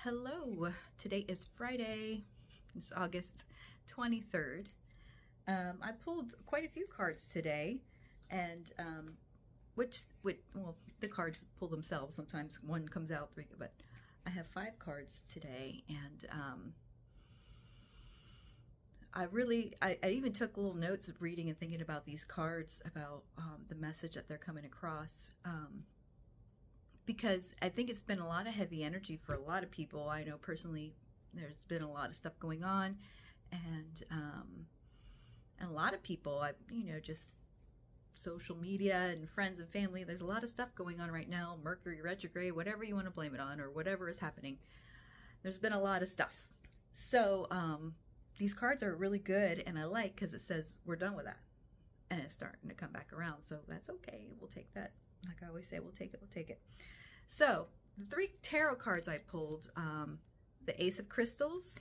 Hello, today is Friday. It's August 23rd. I pulled quite a few cards today, and well, the cards pull themselves. Sometimes one comes out, three, but I have 5 cards today, and I even took little notes of reading and thinking about these cards, about the message that they're coming across. Because I think it's been a lot of heavy energy for a lot of people. I know personally there's been a lot of stuff going on, and a lot of people, just social media and friends and family, there's a lot of stuff going on right now. Mercury retrograde, whatever you want to blame it on, or whatever is happening. There's been a lot of stuff. So these cards are really good, and I like because it says we're done with that. And it's starting to come back around, so that's okay. We'll take that. Like I always say, we'll take it. So, the 3 tarot cards I pulled, the Ace of Crystals,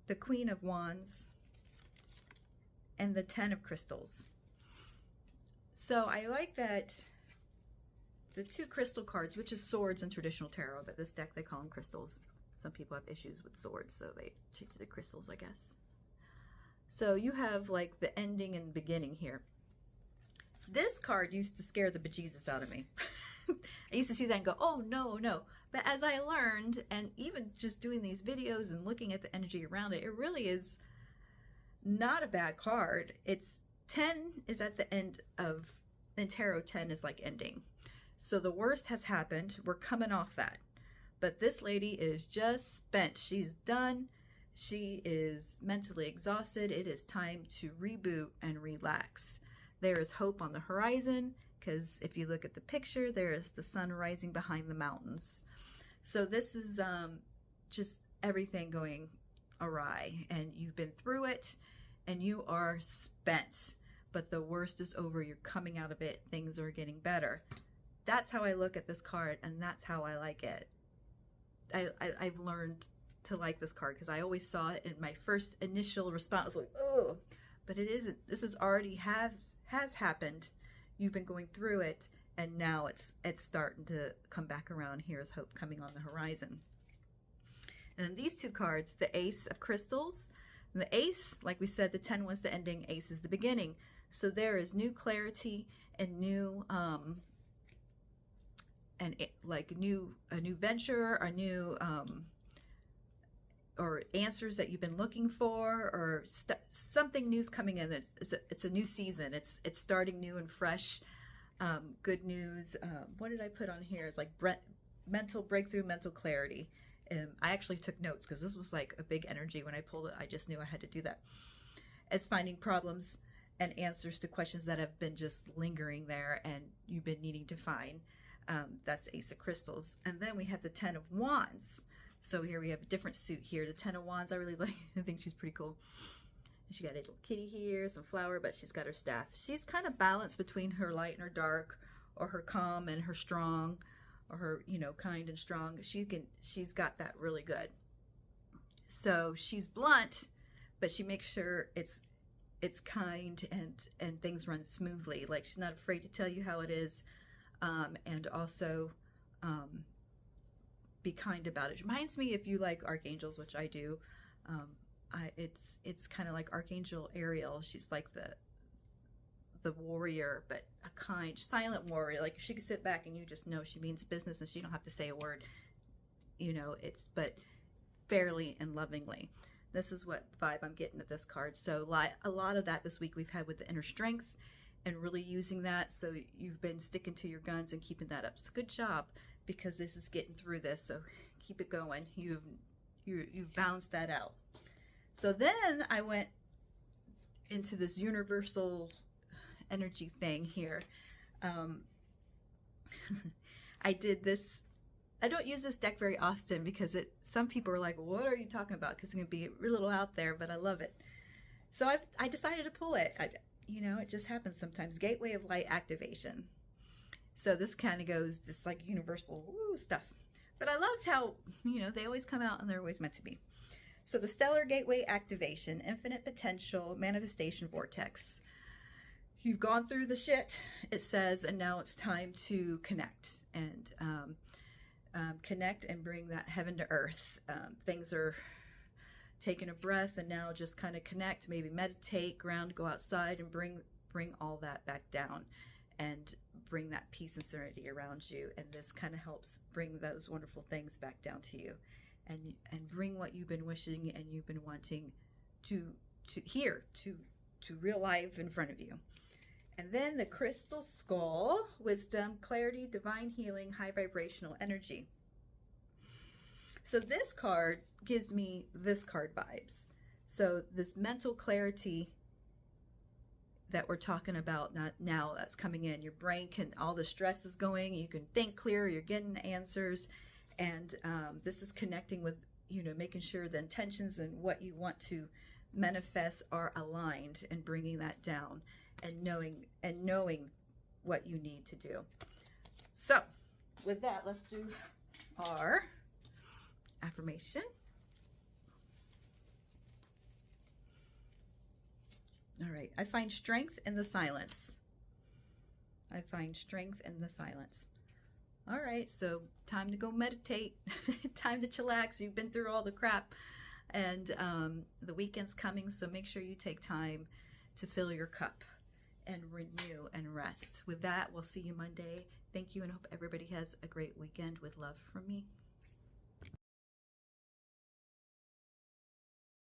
the Queen of Wands, and the 10 of Crystals. So, I like that the 2 crystal cards, which is swords in traditional tarot, but this deck they call them crystals. Some people have issues with swords, so they change it to crystals, I guess. So, you have like the ending and beginning here. This card used to scare the bejesus out of me. I used to see that and go, oh, no. But as I learned, and even just doing these videos and looking at the energy around it, it really is not a bad card. It's 10 is at the end of, in tarot, 10 is like ending. So the worst has happened. We're coming off that. But this lady is just spent. She's done. She is mentally exhausted. It is time to reboot and relax. There is hope on the horizon, because if you look at the picture, there is the sun rising behind the mountains. So this is just everything going awry, and you've been through it, and you are spent. But the worst is over. You're coming out of it. Things are getting better. That's how I look at this card, and that's how I like it. I've learned to like this card, because I always saw it, and my first initial response was like, oh. But it isn't. This is already has happened. You've been going through it, and now it's starting to come back around. Here's hope coming on the horizon. And then these 2 cards, the Ace of Crystals. And the Ace, like we said, the 10 was the ending, Ace is the beginning. So there is new clarity and new a new venture, a new or answers that you've been looking for, or something new's coming in. It's a new season. It's starting new and fresh. Good news. What did I put on here? It's like mental breakthrough, mental clarity. I actually took notes because this was like a big energy when I pulled it. I just knew I had to do that. It's finding problems and answers to questions that have been just lingering there and you've been needing to find. That's Ace of Crystals. And then we have the 10 of Wands. So here we have a different suit here. The 10 of Wands, I really like. I think she's pretty cool. She got a little kitty here, some flower, but she's got her staff. She's kind of balanced between her light and her dark, or her calm and her strong, or her, kind and strong. She's got that really good. So she's blunt, but she makes sure it's kind and things run smoothly. Like, she's not afraid to tell you how it is, and also be kind about it. It reminds me, if you like archangels, which I do, it's kind of like Archangel Ariel. She's like the warrior, but a kind, silent warrior. Like, she can sit back and you just know she means business, and she don't have to say a word. But fairly and lovingly. This is what vibe I'm getting at this card. So a lot of that this week we've had with the inner strength, and really using that. So you've been sticking to your guns and keeping that up. So good job, because this is getting through this. So keep it going. You've balanced that out. So then I went into this universal energy thing here. I did this. I don't use this deck very often because some people are like, what are you talking about? Because it's going to be a little out there, but I love it. So I decided to pull it. It just happens sometimes. Gateway of Light Activation. So this kind of goes this like universal stuff. But I loved how, they always come out and they're always meant to be. So the Stellar Gateway Activation, Infinite Potential, Manifestation Vortex. You've gone through the shit, it says, and now it's time to connect. And connect and bring that heaven to earth. Things are taking a breath, and now just kind of connect, maybe meditate, ground, go outside, and bring all that back down, and bring that peace and serenity around you. And this kind of helps bring those wonderful things back down to you, and bring what you've been wishing and you've been wanting to real life in front of you. And then the crystal skull, wisdom, clarity, divine healing, high vibrational energy. So this card gives me this card vibes. So this mental clarity that we're talking about now, that's coming in. Your brain can, all the stress is going, you can think clear, you're getting answers. And this is connecting with, making sure the intentions and what you want to manifest are aligned, and bringing that down, and knowing what you need to do. So with that, let's do our affirmation. All right. I find strength in the silence. I find strength in the silence. All right. So time to go meditate. Time to chillax. You've been through all the crap, and the weekend's coming. So make sure you take time to fill your cup and renew and rest. With that, we'll see you Monday. Thank you, and hope everybody has a great weekend. With love from me.